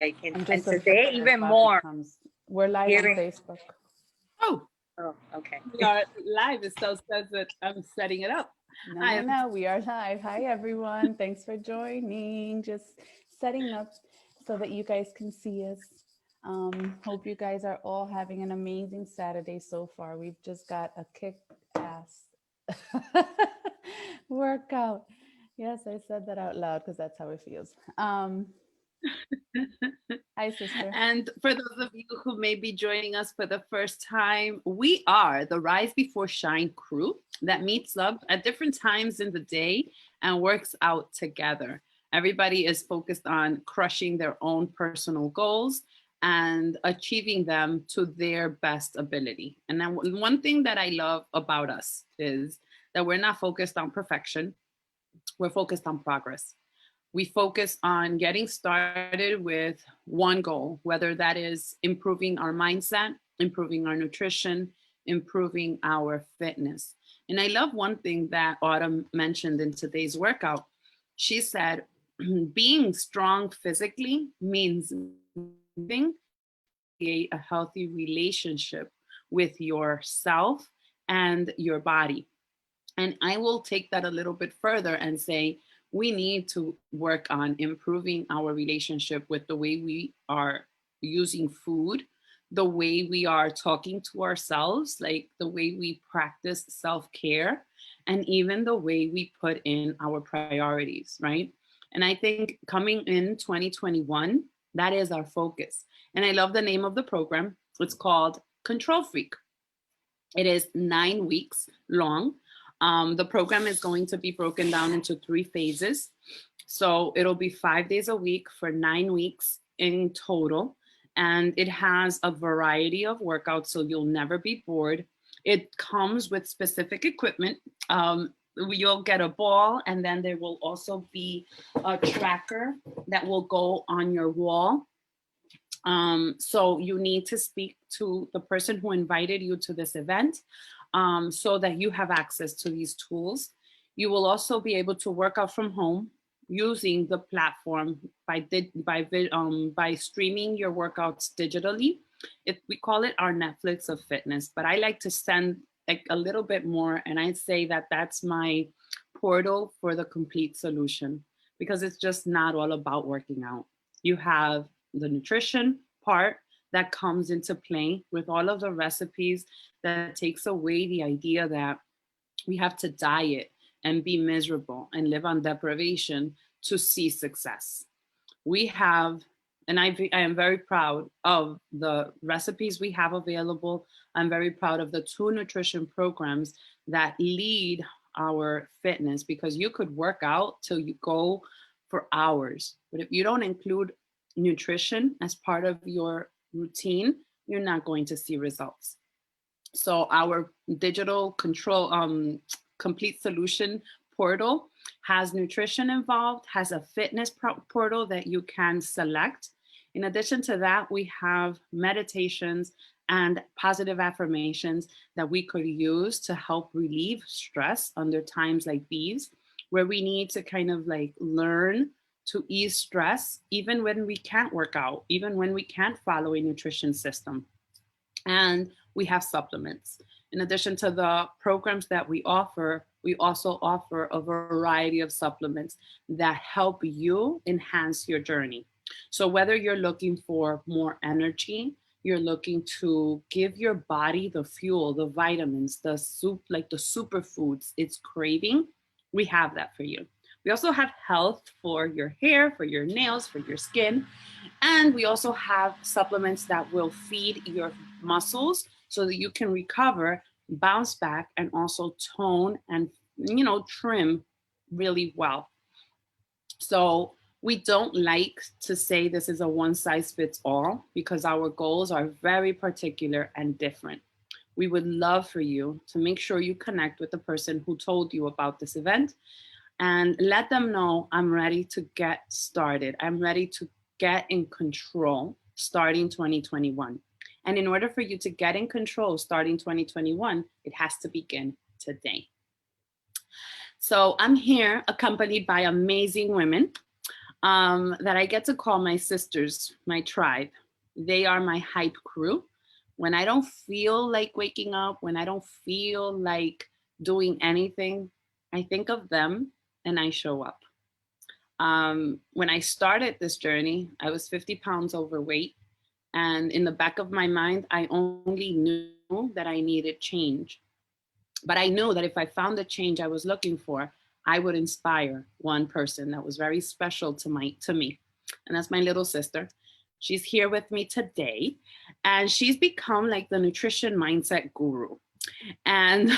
I can, I'm and just today afraid if even Bobby more comes. We're live on hearing. Facebook. Oh, Oh, okay. we are live. It still says that I'm setting it up. No, we are live. Hi, everyone. Thanks for joining. Just setting up so that you guys can see us. Hope you guys are all having an amazing Saturday so far. We've just got a kick-ass workout. Yes, I said that out loud because that's how it feels. Hi, sister. And for those of you who may be joining us for the first time, we are the Rise Before Shine crew that meets up at different times in the day and works out together. Everybody is focused on crushing their own personal goals and achieving them to their best ability. And then one thing that I love about us is that we're not focused on perfection, we're focused on progress. We focus on getting started with one goal, whether that is improving our mindset, improving our nutrition, improving our fitness. And I love one thing that Autumn mentioned in today's workout. She said, being strong physically means moving, create a healthy relationship with yourself and your body. And I will take that a little bit further and say, we need to work on improving our relationship with the way we are using food, the way we are talking to ourselves, like the way we practice self-care, and even the way we put in our priorities, right? And I think coming in 2021, that is our focus. And I love the name of the program. It's called Control Freak. It is 9 weeks long. The program is going to be broken down into 3 phases. So it'll be 5 days a week for 9 weeks in total. And it has a variety of workouts, so you'll never be bored. It comes with specific equipment. You'll get a ball, and then there will also be a tracker that will go on your wall. So you need to speak to the person who invited you to this event so that you have access to these tools. You will also be able to work out from home using the platform by streaming your workouts digitally. We call it our Netflix of fitness, but I like to send like a little bit more, and I say that that's my portal for the complete solution, because it's just not all about working out. You have the nutrition part that comes into play with all of the recipes that takes away the idea that we have to diet and be miserable and live on deprivation to see success. We have, and I am very proud of the recipes we have available. I'm very proud of the 2 nutrition programs that lead our fitness, because you could work out till you go for hours, but if you don't include nutrition as part of your routine, you're not going to see results. So our digital control complete solution portal has nutrition involved, has a fitness portal that you can select. In addition to that, we have meditations and positive affirmations that we could use to help relieve stress under times like these, where we need to kind of like learn to ease stress, even when we can't work out, even when we can't follow a nutrition system. And we have supplements. In addition to the programs that we also offer a variety of supplements that help you enhance your journey. So whether you're looking for more energy, you're looking to give your body the fuel, the vitamins, the superfoods it's craving, we have that for you. We also have health for your hair, for your nails, for your skin. And we also have supplements that will feed your muscles so that you can recover, bounce back, and also tone and, trim really well. So we don't like to say this is a one size fits all, because our goals are very particular and different. We would love for you to make sure you connect with the person who told you about this event and let them know, I'm ready to get started. I'm ready to get in control starting 2021. And in order for you to get in control starting 2021, it has to begin today. So I'm here accompanied by amazing women. that I get to call my sisters, my tribe. They are my hype crew. When I don't feel like waking up, when I don't feel like doing anything, I think of them and I show up. When I started this journey, I was 50 pounds overweight. And in the back of my mind, I only knew that I needed change. But I knew that if I found the change I was looking for, I would inspire one person that was very special to me. And that's my little sister. She's here with me today. And she's become like the nutrition mindset guru. And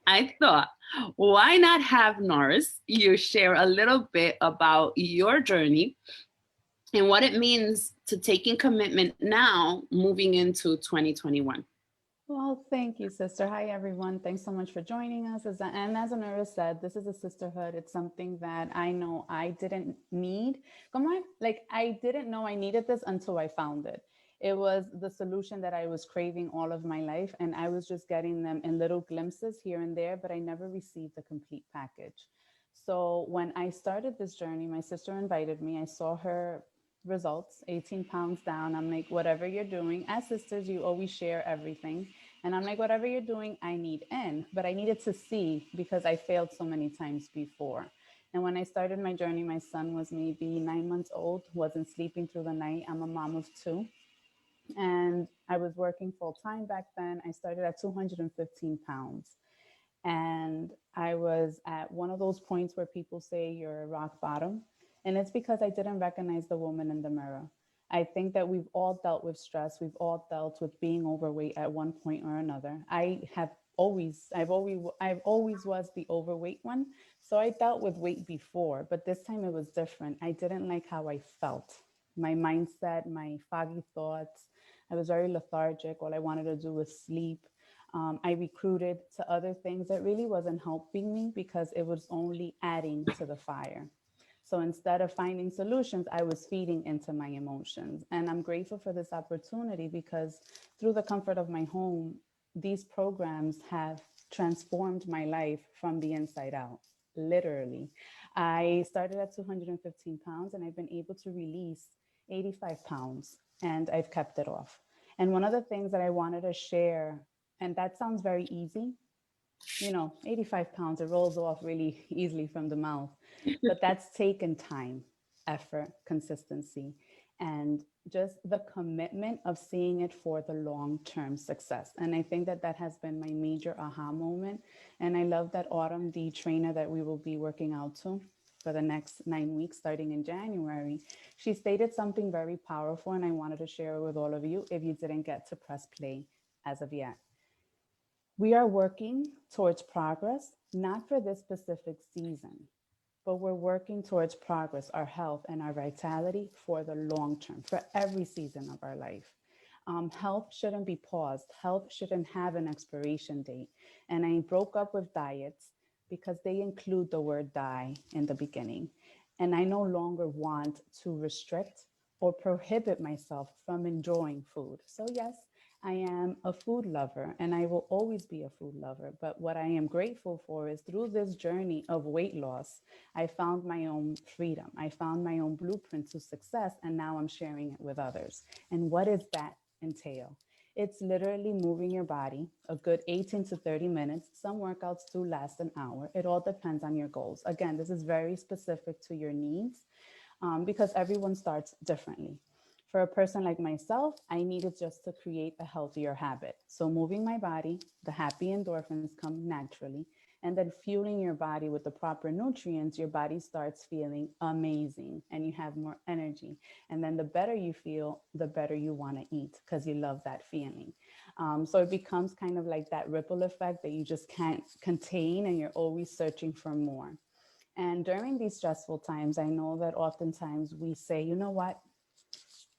I thought, why not have Norris, you share a little bit about your journey and what it means to taking commitment now moving into 2021. Well, thank you, sister. Hi, everyone. Thanks so much for joining us. And as Anura said, this is a sisterhood. It's something that I know I didn't need. Come on, like I didn't know I needed this until I found it. It was the solution that I was craving all of my life, and I was just getting them in little glimpses here and there, but I never received the complete package. So when I started this journey, my sister invited me. I saw her results, 18 pounds down. I'm like, whatever you're doing, as sisters, you always share everything. And I'm like, whatever you're doing, I need in. But I needed to see because I failed so many times before. And when I started my journey, my son was maybe 9 months old, wasn't sleeping through the night. I'm a mom of two. And I was working full time back then. I started at 215 pounds. And I was at one of those points where people say you're rock bottom. And it's because I didn't recognize the woman in the mirror. I think that we've all dealt with stress. We've all dealt with being overweight at one point or another. I've always was the overweight one. So I dealt with weight before, but this time it was different. I didn't like how I felt. My mindset, my foggy thoughts. I was very lethargic. All I wanted to do was sleep. I recruited to other things that really wasn't helping me because it was only adding to the fire. So instead of finding solutions, I was feeding into my emotions. And I'm grateful for this opportunity because through the comfort of my home, these programs have transformed my life from the inside out, literally. I started at 215 pounds and I've been able to release 85 pounds and I've kept it off. And one of the things that I wanted to share, and that sounds very easy, 85 pounds, it rolls off really easily from the mouth, but that's taken time, effort, consistency, and just the commitment of seeing it for the long-term success. And I think that that has been my major aha moment. And I love that Autumn, the trainer that we will be working out to for the next 9 weeks, starting in January, she stated something very powerful, and I wanted to share it with all of you if you didn't get to press play as of yet. We are working towards progress, not for this specific season, but we're working towards progress, our health and our vitality for the long term, for every season of our life. Health shouldn't be paused. Health shouldn't have an expiration date. And I broke up with diets because they include the word die in the beginning. And I no longer want to restrict or prohibit myself from enjoying food. So, yes, I am a food lover and I will always be a food lover. But what I am grateful for is through this journey of weight loss, I found my own freedom. I found my own blueprint to success, and now I'm sharing it with others. And what does that entail? It's literally moving your body a good 18 to 30 minutes. Some workouts do last an hour. It all depends on your goals. Again, this is very specific to your needs because everyone starts differently. For a person like myself, I needed just to create a healthier habit. So moving my body, the happy endorphins come naturally. And then fueling your body with the proper nutrients, your body starts feeling amazing and you have more energy. And then the better you feel, the better you want to eat because you love that feeling. So it becomes kind of like that ripple effect that you just can't contain and you're always searching for more. And during these stressful times, I know that oftentimes we say, you know what?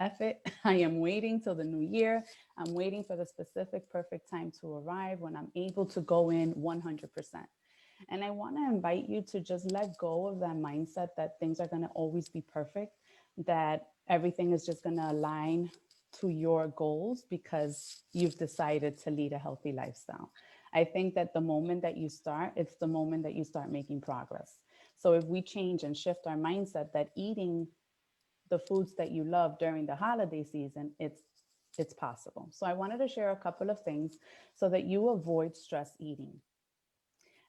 F it. I am waiting till the new year. I'm waiting for the specific perfect time to arrive when I'm able to go in 100%. And I want to invite you to just let go of that mindset that things are going to always be perfect, that everything is just going to align to your goals because you've decided to lead a healthy lifestyle. I think that the moment that you start, it's the moment that you start making progress. So if we change and shift our mindset that eating the foods that you love during the holiday season, it's possible. So I wanted to share a couple of things so that you avoid stress eating.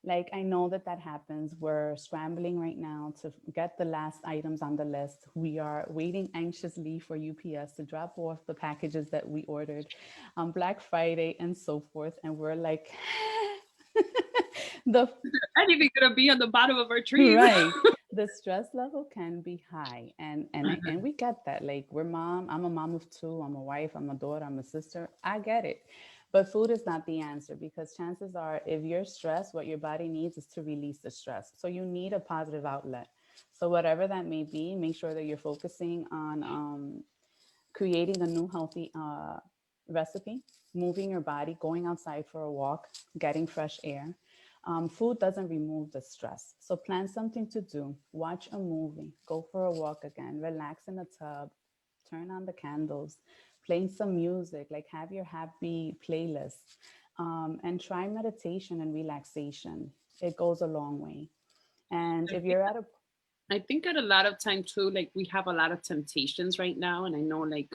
Like, I know that that happens. We're scrambling right now to get the last items on the list. We are waiting anxiously for UPS to drop off the packages that we ordered on Black Friday and so forth. And we're like, the Not even gonna be on the bottom of our trees. right. The stress level can be high, and Mhm. we get that. Like, I'm a mom of two, I'm a wife, I'm a daughter, I'm a sister. I get it. But food is not the answer, because chances are, if you're stressed, what your body needs is to release the stress. So you need a positive outlet. So whatever that may be, make sure that you're focusing on creating a new healthy recipe, moving your body, going outside for a walk, getting fresh air. Food doesn't remove the stress. So plan something to do, watch a movie, go for a walk again, relax in a tub, turn on the candles, play some music, like have your happy playlist, and try meditation and relaxation. It goes a long way. And if you're at a I think at a lot of time too, like we have a lot of temptations right now. And I know like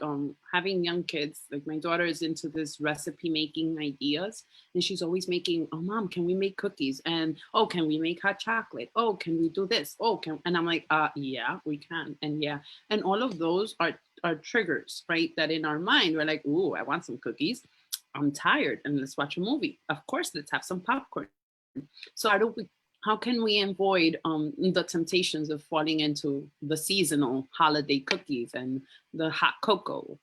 having young kids, like my daughter is into this recipe making ideas, and she's always making, oh mom, can we make cookies? And oh, can we make hot chocolate? Oh, can we do this? Oh, can, and I'm like, yeah, we can. And yeah. And all of those are triggers, right? That in our mind, we're like, ooh, I want some cookies. I'm tired, and let's watch a movie. Of course, let's have some popcorn. So how can we avoid the temptations of falling into the seasonal holiday cookies and the hot cocoa?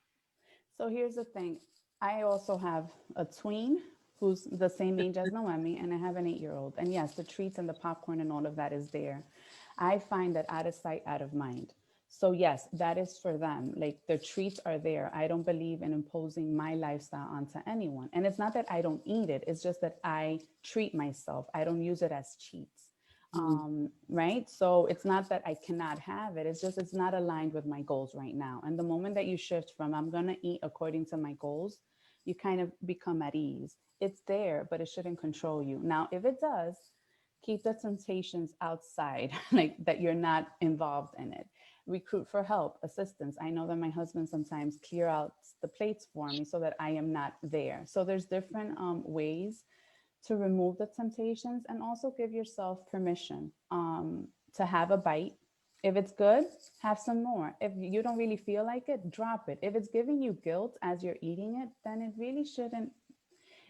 So here's the thing. I also have a tween who's the same age as Noemi, and I have an 8-year-old. And yes, the treats and the popcorn and all of that is there. I find that out of sight, out of mind. So yes, that is for them. Like, the treats are there. I don't believe in imposing my lifestyle onto anyone. And it's not that I don't eat it, it's just that I treat myself. I don't use it as cheats. Mm. Right? So it's not that I cannot have it. It's just it's not aligned with my goals right now. And the moment that you shift from I'm gonna eat according to my goals, you kind of become at ease. It's there, but it shouldn't control you. Now, if it does, keep the temptations outside, like that you're not involved in it. Recruit for help, assistance. I know that my husband sometimes clear out the plates for me so that I am not there. So there's different ways to remove the temptations, and also give yourself permission to have a bite. If it's good, have some more. If you don't really feel like it, drop it. If it's giving you guilt as you're eating it, then it really shouldn't,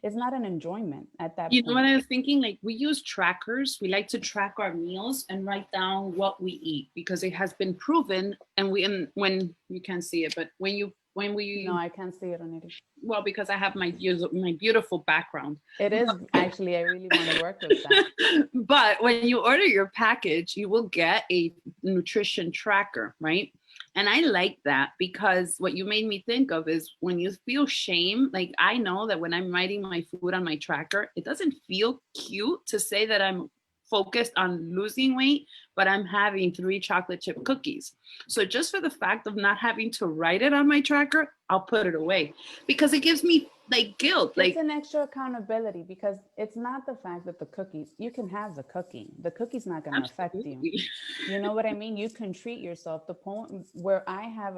it's not an enjoyment at that You know what point. I was thinking? Like we use trackers. We like to track our meals and write down what we eat because it has been proven. And and when you can't see it, but when No, we I can't see it on it. well, because I have my beautiful background. It is actually, I really want to work with that. But when you order your package, you will get a nutrition tracker, right? And I like that because what you made me think of is when you feel shame, like I know that when I'm writing my food on my tracker, it doesn't feel cute to say that I'm focused on losing weight, but I'm having 3 chocolate chip cookies. So just for the fact of not having to write it on my tracker, I'll put it away because it gives me like guilt. It's Like an extra accountability, because it's not the fact that the cookies, you can have the cookie's not going to affect you. absolutely. You know what I mean? You can treat yourself. The point where I have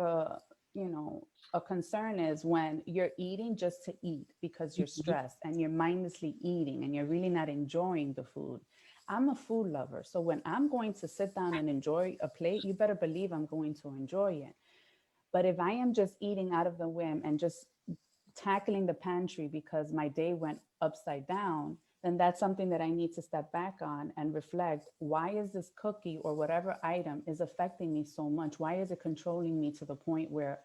you know, a concern is when you're eating just to eat because you're stressed and you're mindlessly eating and you're really not enjoying the food. I'm a food lover. So when I'm going to sit down and enjoy a plate, you better believe I'm going to enjoy it. But if I am just eating out of the whim and just tackling the pantry because my day went upside down, then that's something that I need to step back on and reflect. Why is this cookie or whatever item is affecting me so much? Why is it controlling me to the point where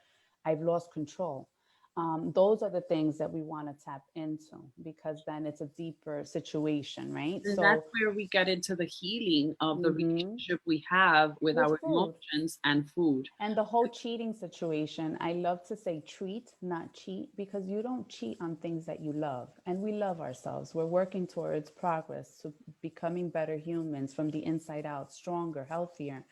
I've lost control? Those are the things that we want to tap into, because then it's a deeper situation, right? And that's So where we get into the healing of the mhm, relationship we have with with our food. emotions and food. And the whole cheating situation, I love to say treat, not cheat, because you don't cheat on things that you love. And we love ourselves. We're working towards progress, to becoming better humans from the inside out, stronger, healthier.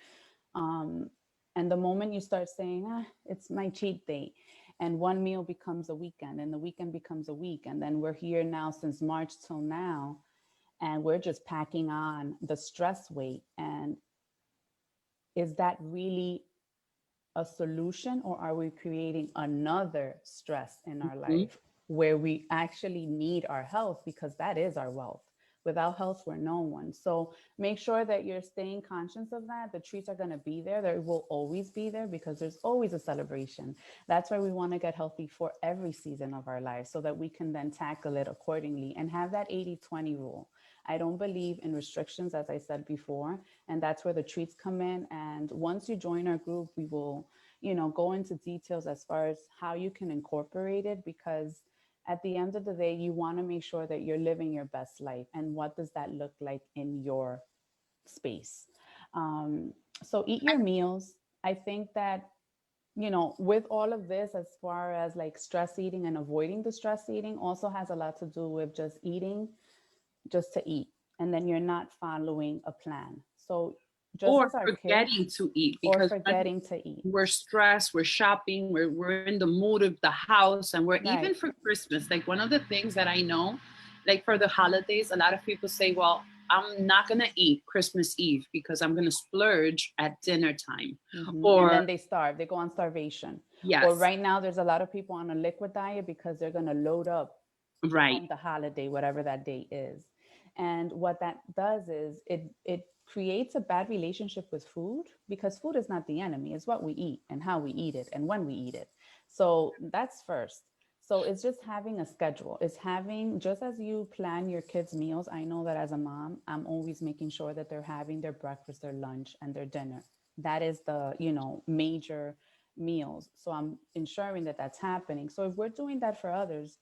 Um, and the moment you start saying, it's my cheat day, and one meal becomes a weekend, and the weekend becomes a week, and then we're here now since March till now, and we're just packing on the stress weight. And is that really a solution, or are we creating another stress in our Mhm. life where we actually need our health, because that is our wealth? Without health, we're no one. So make sure that you're staying conscious of that. The treats are going to be there. They will always be there because there's always a celebration. That's why we want to get healthy for every season of our lives so that we can then tackle it accordingly and have that 80-20 rule. I don't believe in restrictions, as I said before, and that's where the treats come in. And once you join our group, we will, go into details as far as how you can incorporate it, because at the end of the day, you want to make sure that you're living your best life. And what does that look like in your space? Um, so eat your meals. I think that, with all of this, as far as like stress eating and avoiding the stress eating, also has a lot to do with just eating just to eat. And then you're not following a plan. So just Or as our kids, forgetting to eat, or because when forgetting to eat. we're stressed, we're shopping, we're in the mood of the house, and we're even Right. for Christmas. Like one of the things that I know, like for the holidays, a lot of people say, well, I'm not gonna eat Christmas Eve because I'm gonna splurge at dinner time. And Or then they starve, they go on starvation. Or yes, right now, there's a lot of people on a liquid diet because they're going to load up right, on the holiday, whatever that day is. And what that does is it creates a bad relationship with food, because food is not the enemy. It's what we eat and how we eat it and when we eat it. So that's first. So it's just having a schedule. It's having, just as you plan your kids' meals. I know that as a mom, I'm always making sure that they're having their breakfast, their lunch, and their dinner. That is the, major meals. So I'm ensuring that that's happening. So if we're doing that for others,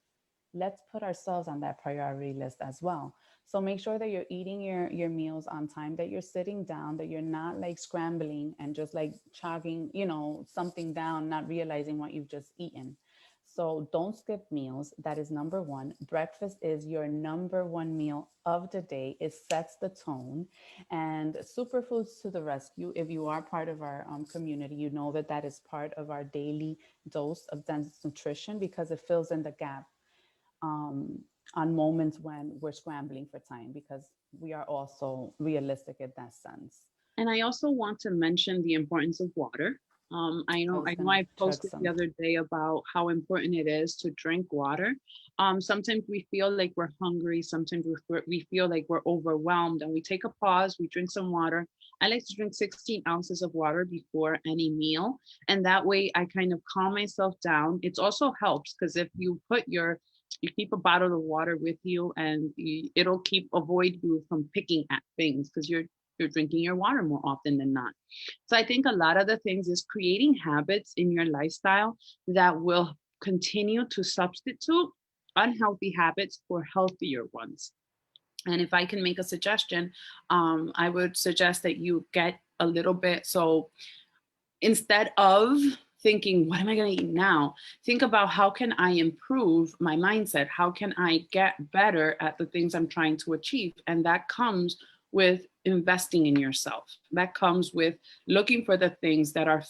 let's put ourselves on that priority list as well. So make sure that you're eating your meals on time, that you're sitting down, that you're not like scrambling and just like chugging, something down, not realizing what you've just eaten. So don't skip meals. That is number one. Breakfast is your number one meal of the day. It sets the tone. And superfoods to the rescue. If you are part of our community, you know that that is part of our daily dose of dense nutrition, because it fills in the gap um, on moments when we're scrambling for time, because we are also realistic in that sense. and I also want to mention the importance of water. I was I know gonna I chug posted the some. other day about how important it is to drink water. Sometimes we feel like we're hungry. Sometimes we feel like we're overwhelmed, and we take a pause. We drink some water. I like to drink 16 ounces of water before any meal, and that way I kind of calm myself down. It also helps because if you keep a bottle of water with you, and it'll keep avoid you from picking at things because you're drinking your water more often than not. So I think a lot of the things is creating habits in your lifestyle that will continue to substitute unhealthy habits for healthier ones. And if I can make a suggestion, I would suggest that you get a little bit. So instead of thinking, what am I going to eat now? Think about how can I improve my mindset? How can I get better at the things I'm trying to achieve? And that comes with investing in yourself. That comes with looking for the things that are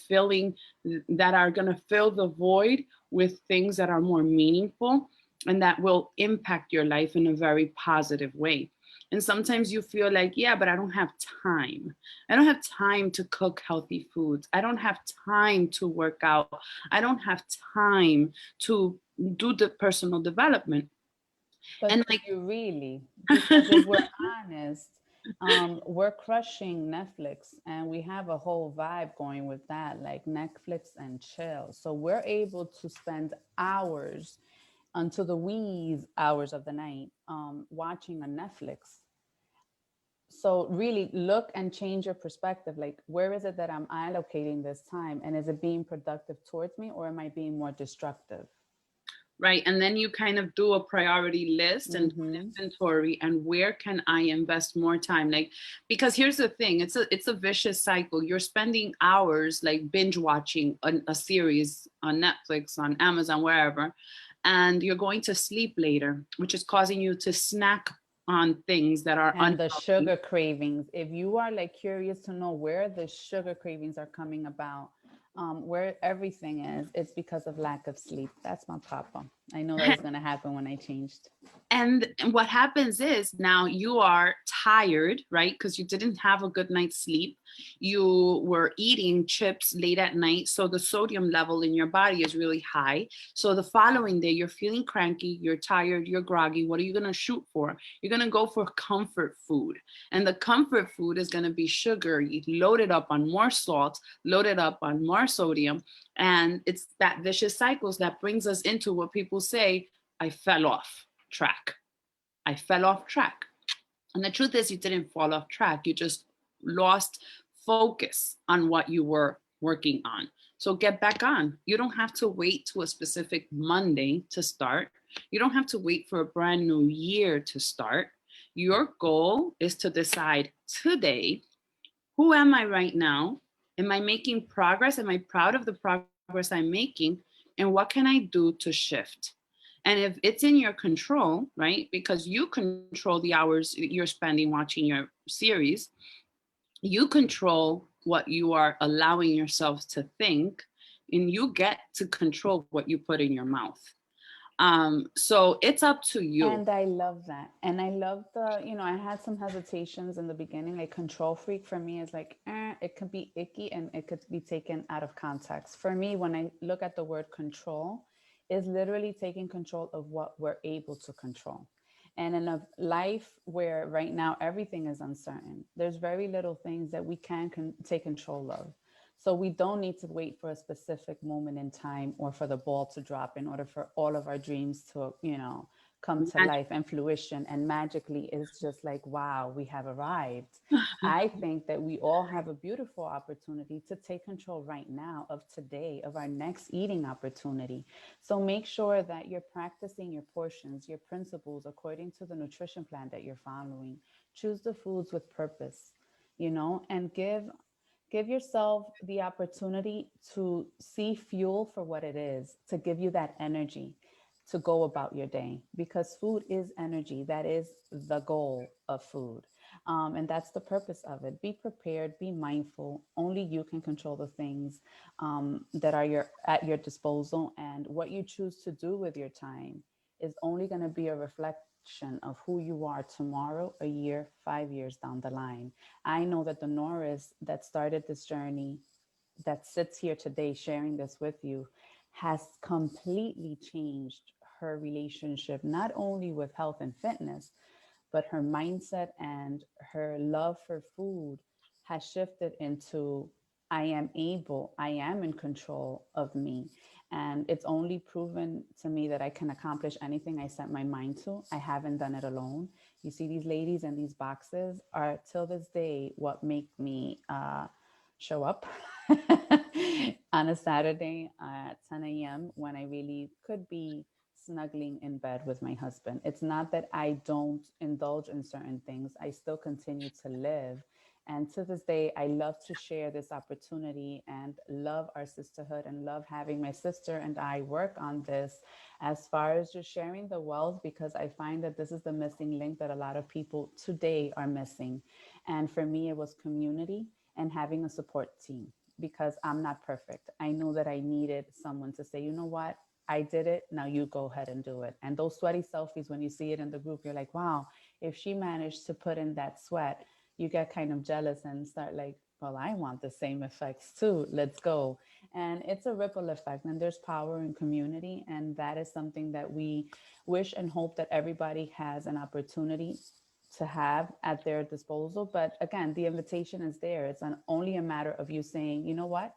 that are going to fill the void with things that are more meaningful and that will impact your life in a very positive way. And sometimes you feel like, yeah, but I don't have time. I don't have time to cook healthy foods. I don't have time to work out. I don't have time to do the personal development. But And do you really? Because if we're honest, we're crushing Netflix, and we have a whole vibe going with that, like Netflix and chill. So we're able to spend hours until the wee hours of the night watching on Netflix. So really look and change your perspective. Like, where is it that I'm allocating this time? And is it being productive towards me, or am I being more destructive? right, and then you kind of do a priority list and Mm-hmm. inventory, and where can I invest more time? Like, because here's the thing, it's a vicious cycle. You're spending hours like binge watching a series on Netflix, on Amazon, wherever, and you're going to sleep later, which is causing you to snack on things that are And the unhealthy. sugar cravings. If you are like curious to know where the sugar cravings are coming about, where everything is, it's because of lack of sleep. That's my papa. I know that was going to happen when I changed. And what happens is now you are tired, right? Because you didn't have a good night's sleep. You were eating chips late at night. So the sodium level in your body is really high. So the following day, you're feeling cranky, you're tired, you're groggy. What are you going to shoot for? You're going to go for comfort food. And the comfort food is going to be sugar. You load it up on more salt, load it up on more sodium. And it's that vicious cycles that brings us into what people say, I fell off track. I fell off track. And the truth is, you didn't fall off track. You just lost focus on what you were working on. So get back on. You don't have to wait to a specific Monday to start. You don't have to wait for a brand new year to start. Your goal is to decide today, who am I right now? Am I making progress? Am I proud of the progress I'm making? And what can I do to shift? And if it's in your control, right, because you control the hours you're spending watching your series, you control what you are allowing yourself to think, and you get to control what you put in your mouth. So it's up to you. And I love that. And I love I had some hesitations in the beginning. Like control freak for me is like, it could be icky and it could be taken out of context. For me, when I look at the word control, is literally taking control of what we're able to control. And in a life where right now everything is uncertain, there's very little things that we can take control of. So we don't need to wait for a specific moment in time or for the ball to drop in order for all of our dreams to, come to life and fruition. And magically, it's just like, wow, we have arrived. I think that we all have a beautiful opportunity to take control right now of today, of our next eating opportunity. So make sure that you're practicing your portions, your principles according to the nutrition plan that you're following. Choose the foods with purpose, and give yourself the opportunity to see fuel for what it is, to give you that energy to go about your day, because food is energy. That is the goal of food. And that's the purpose of it. Be prepared, be mindful. Only you can control the things that are at your disposal. And what you choose to do with your time is only going to be a reflection of who you are tomorrow, a year, 5 years down the line. I know that the Norris that started this journey, that sits here today sharing this with you, has completely changed her relationship, not only with health and fitness, but her mindset and her love for food has shifted into, I am in control of me. And it's only proven to me that I can accomplish anything I set my mind to. I haven't done it alone. You see, these ladies and these boxes are till this day what make me show up on a Saturday at 10 a.m. when I really could be snuggling in bed with my husband. It's not that I don't indulge in certain things. I still continue to live. And to this day, I love to share this opportunity and love our sisterhood and love having my sister and I work on this as far as just sharing the wealth, because I find that this is the missing link that a lot of people today are missing. And for me, it was community and having a support team, because I'm not perfect. I know that I needed someone to say, you know what? I did it. Now you go ahead and do it. And those sweaty selfies, when you see it in the group, you're like, wow, if she managed to put in that sweat, you get kind of jealous and start like, well, I want the same effects too. Let's go. And it's a ripple effect. And there's power in community. And that is something that we wish and hope that everybody has an opportunity to have at their disposal. But again, the invitation is there. It's only a matter of you saying, you know what?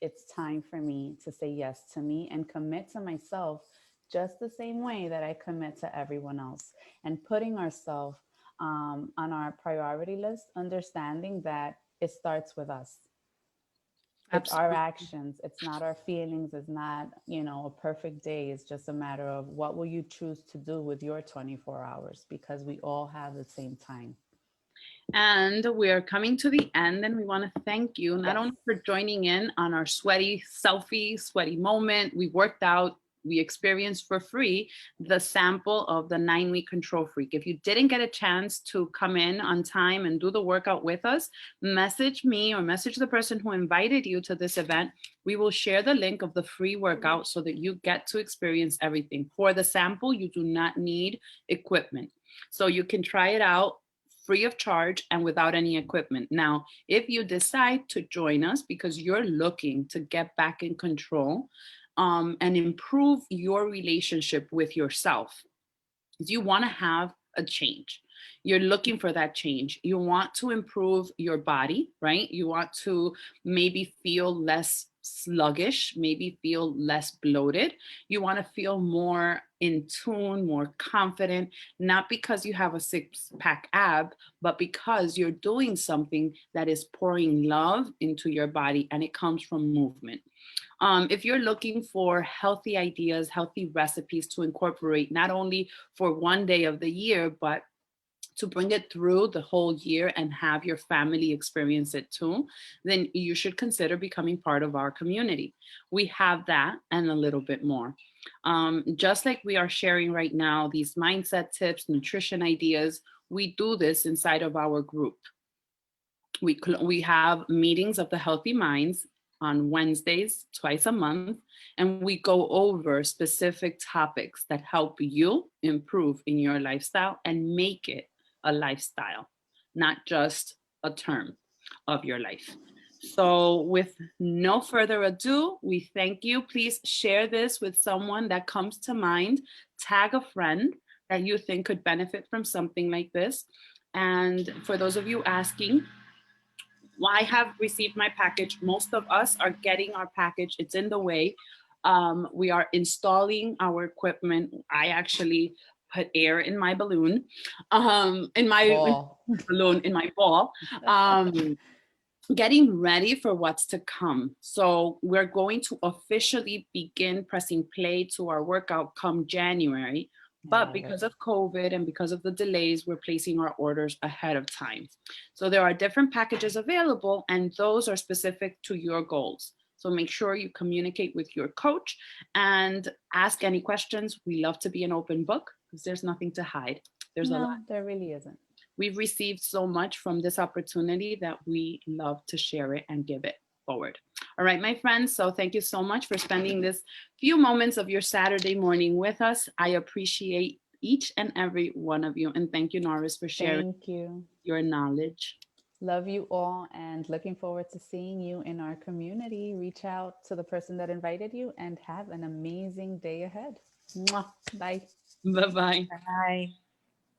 It's time for me to say yes to me and commit to myself just the same way that I commit to everyone else, and putting ourselves on our priority list, understanding that it starts with us. It's our actions. It's not our feelings. It's not, a perfect day. It's just a matter of what will you choose to do with your 24 hours, because we all have the same time. And we are coming to the end, and we want to thank you not only for joining in on our sweaty selfie, sweaty moment. We worked out we experience for free the sample of the 9-week Control Freak. If you didn't get a chance to come in on time and do the workout with us, message me or message the person who invited you to this event. We will share the link of the free workout so that you get to experience everything. For the sample, you do not need equipment. So you can try it out free of charge and without any equipment. Now, if you decide to join us because you're looking to get back in control and improve your relationship with yourself, you want to have a change. You're looking for that change. You want to improve your body, right? You want to maybe feel less sluggish, maybe feel less bloated. You want to feel more in tune, more confident, not because you have a 6-pack ab, but because you're doing something that is pouring love into your body, and it comes from movement. If you're looking for healthy ideas, healthy recipes to incorporate, not only for one day of the year, but to bring it through the whole year and have your family experience it too, then you should consider becoming part of our community. We have that and a little bit more. Just like we are sharing right now, these mindset tips, nutrition ideas, we do this inside of our group. We have meetings of the Healthy Minds on Wednesdays, twice a month, and we go over specific topics that help you improve in your lifestyle and make it a lifestyle, not just a term of your life. So with no further ado, we thank you. Please share this with someone that comes to mind. Tag a friend that you think could benefit from something like this. And for those of you asking, I have received my package. Most of us are getting our package. It's in the way. We are installing our equipment. I actually put air in my balloon, in my ball, getting ready for what's to come. So we're going to officially begin pressing play to our workout come January. But because of COVID and because of the delays, we're placing our orders ahead of time. So there are different packages available, and those are specific to your goals. So make sure you communicate with your coach and ask any questions. We love to be an open book because there's nothing to hide. There's a lot. There really isn't. We've received so much from this opportunity that we love to share it and give it forward. All right, my friends. So thank you so much for spending this few moments of your Saturday morning with us. I appreciate each and every one of you. And thank you, Norris, for sharing your knowledge. Love you all and looking forward to seeing you in our community. Reach out to the person that invited you and have an amazing day ahead. Mwah. Bye. Bye-bye. Bye.